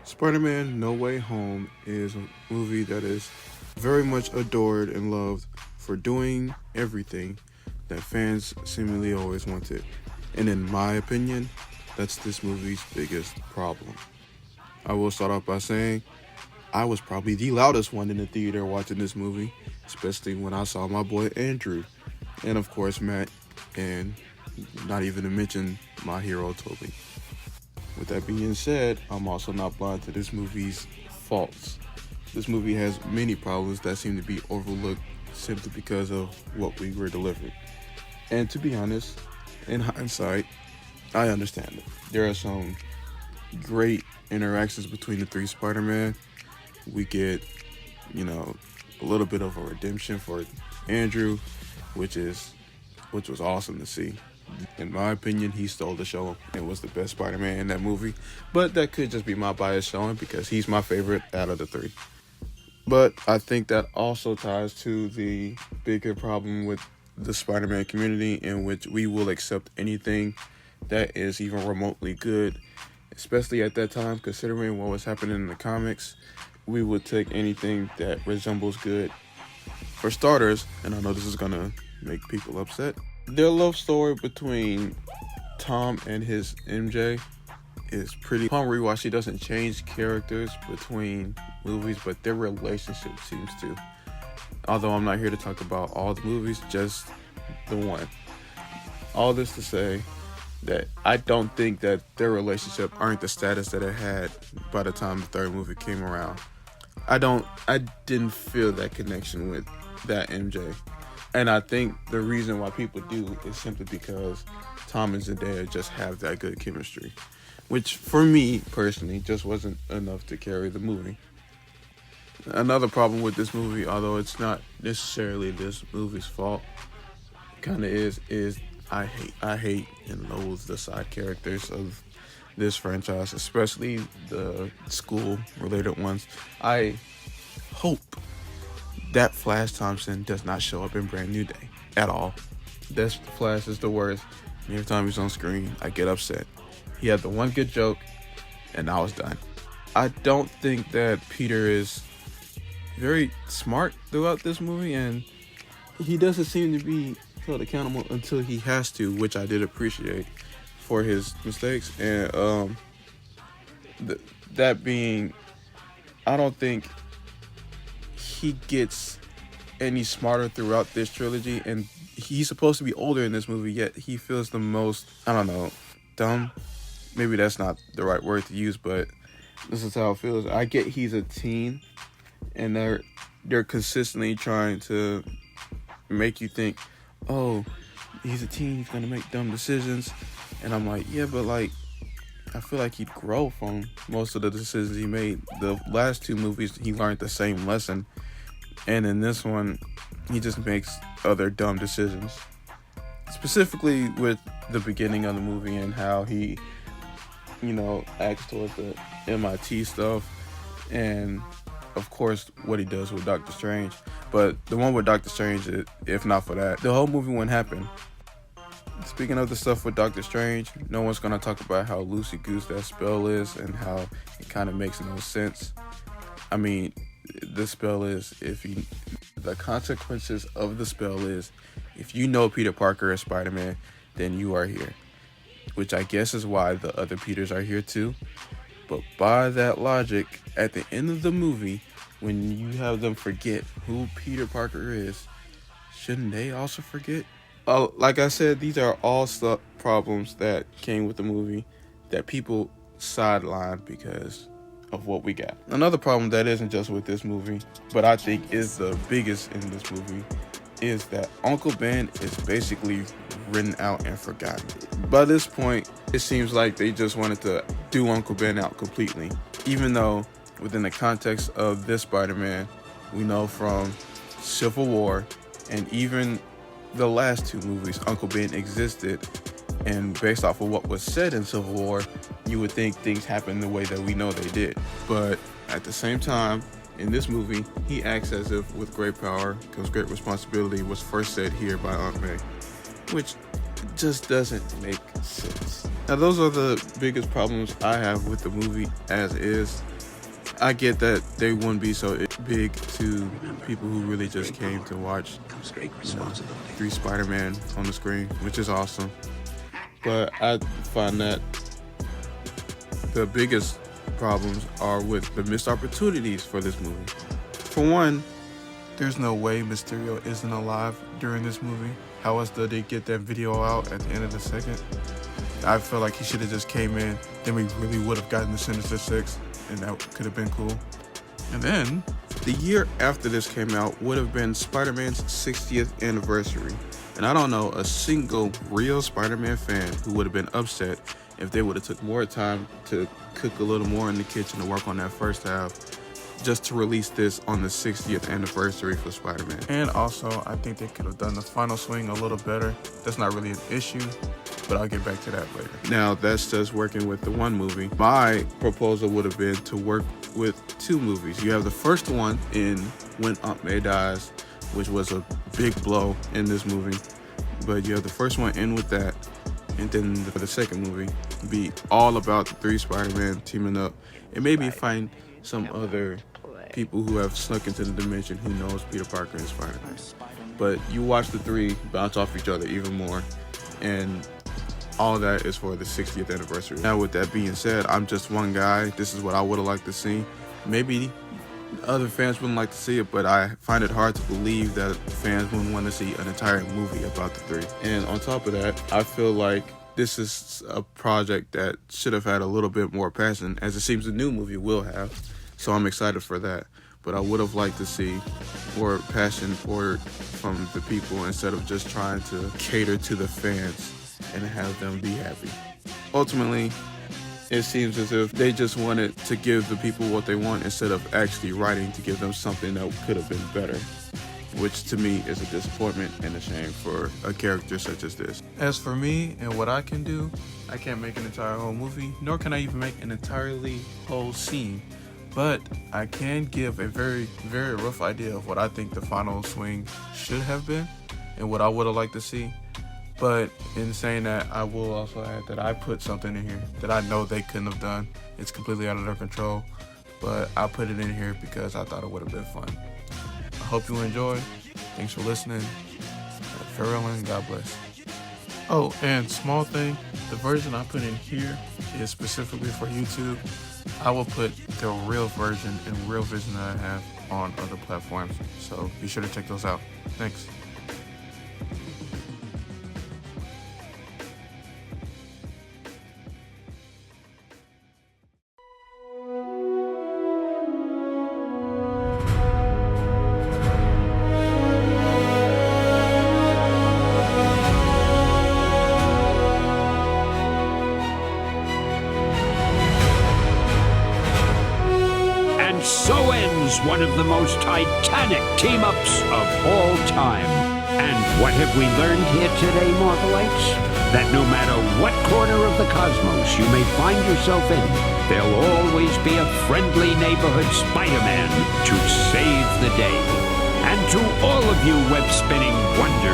Spider-Man No Way Home is a movie that is very much adored and loved for doing everything that fans seemingly always wanted. And in my opinion, that's this movie's biggest problem. I will start off by saying I was probably the loudest one in the theater watching this movie, especially when I saw my boy Andrew, and of course Matt, and not even to mention my hero Toby. With that being said, I'm also not blind to this movie's faults. This movie has many problems that seem to be overlooked simply because of what we were delivered. And to be honest, in hindsight, I understand it. There are some great interactions between the three Spider-Man. We get, a little bit of a redemption for Andrew, which was awesome to see. In my opinion, he stole the show and was the best Spider-Man in that movie. But that could just be my bias showing because he's my favorite out of the three. But I think that also ties to the bigger problem with the Spider-Man community, in which we will accept anything that is even remotely good, especially at that time, considering what was happening in the comics. We would take anything that resembles good. For starters, and I know this is gonna make people upset, their love story between Tom and his MJ is pretty. Upon rewatch, she doesn't change characters between movies, but their relationship seems to. Although I'm not here to talk about all the movies, just the one. All this to say that I don't think that their relationship earned the status that it had by the time the third movie came around. I didn't feel that connection with that MJ. And I think the reason why people do is simply because Tom and Zendaya just have that good chemistry, which for me personally just wasn't enough to carry the movie. Another problem with this movie, although it's not necessarily this movie's fault, kind of is I hate and loathe the side characters of this franchise, especially the school related ones. I hope that Flash Thompson does not show up in Brand New Day at all. This Flash is the worst. And every time he's on screen, I get upset. He had the one good joke, and I was done. I don't think that Peter is very smart throughout this movie, and he doesn't seem to be held accountable until he has to, which I did appreciate for his mistakes. And that being, I don't think he gets any smarter throughout this trilogy, and he's supposed to be older in this movie, yet he feels the most, I don't know, dumb. Maybe that's not the right word to use, but this is how it feels. I get he's a teen, and they're consistently trying to make you think, oh, he's a teen, he's gonna make dumb decisions. And I'm like, yeah, but I feel like he'd grow from most of the decisions he made. The last two movies, he learned the same lesson. And in this one, he just makes other dumb decisions. Specifically with the beginning of the movie and how he, acts towards the MIT stuff. And, of course, what he does with Doctor Strange. But the one with Doctor Strange, if not for that, the whole movie wouldn't happen. Speaking of the stuff with Doctor Strange, no one's going to talk about how loosey-goose that spell is and how it kind of makes no sense. I mean, the spell is, the consequences of the spell is, if you know Peter Parker is Spider-Man, then you are here. Which I guess is why the other Peters are here too. But by that logic, at the end of the movie, when you have them forget who Peter Parker is, shouldn't they also forget? Like I said, these are all problems that came with the movie that people sidelined because of what we got. Another problem that isn't just with this movie, but I think is the biggest in this movie, is that Uncle Ben is basically written out and forgotten. By this point, it seems like they just wanted to do Uncle Ben out completely, even though within the context of this Spider-Man, we know from Civil War and even the last two movies, Uncle Ben existed, and based off of what was said in Civil War, you would think things happened the way that we know they did. But at the same time, in this movie, he acts as if with great power comes great responsibility was first said here by Aunt May, which It just doesn't make sense. Now, those are the biggest problems I have with the movie as is. I get that they wouldn't be so big to people who really just came to watch three Spider-Man on the screen, which is awesome. But I find that the biggest problems are with the missed opportunities for this movie. For one, there's no way Mysterio isn't alive during this movie. How else did they get that video out at the end of the second? I feel like he should have just came in, then we really would have gotten the Sinister Six, and that could have been cool. And then, the year after this came out would have been Spider-Man's 60th anniversary. And I don't know a single real Spider-Man fan who would have been upset if they would have took more time to cook a little more in the kitchen to work on that first half, just to release this on the 60th anniversary for Spider-Man. And also, I think they could have done the final swing a little better. That's not really an issue, but I'll get back to that later. Now, that's just working with the one movie. My proposal would have been to work with two movies. You have the first one in When Aunt May Dies, which was a big blow in this movie. But you have the first one in with that, and then the second movie be all about the three Spider-Man teaming up, and maybe find some other people who have snuck into the dimension who knows Peter Parker and Spider-Man. But you watch the three bounce off each other even more, and all of that is for the 60th anniversary. Now, with that being said, I'm just one guy. This is what I would have liked to see. Maybe other fans wouldn't like to see it, but I find it hard to believe that fans wouldn't want to see an entire movie about the three. And on top of that, I feel like this is a project that should have had a little bit more passion, as it seems the new movie will have. So I'm excited for that. But I would have liked to see more passion poured from the people instead of just trying to cater to the fans and have them be happy. Ultimately, it seems as if they just wanted to give the people what they want instead of actually writing to give them something that could have been better, which to me is a disappointment and a shame for a character such as this. As for me and what I can do, I can't make an entire whole movie, nor can I even make an entirely whole scene. But I can give a very, very rough idea of what I think the final swing should have been and what I would have liked to see. But in saying that, I will also add that I put something in here that I know they couldn't have done. It's completely out of their control, but I put it in here because I thought it would have been fun. I hope you enjoyed. Thanks for listening. Farewell and God bless. Oh, and small thing, the version I put in here is specifically for YouTube. I will put the real version and real vision that I have on other platforms, so be sure to check those out. Thanks. So ends one of the most titanic team-ups of all time. And what have we learned here today, Marvelites? That no matter what corner of the cosmos you may find yourself in, there'll always be a friendly neighborhood Spider-Man to save the day. And to all of you web-spinning wonders,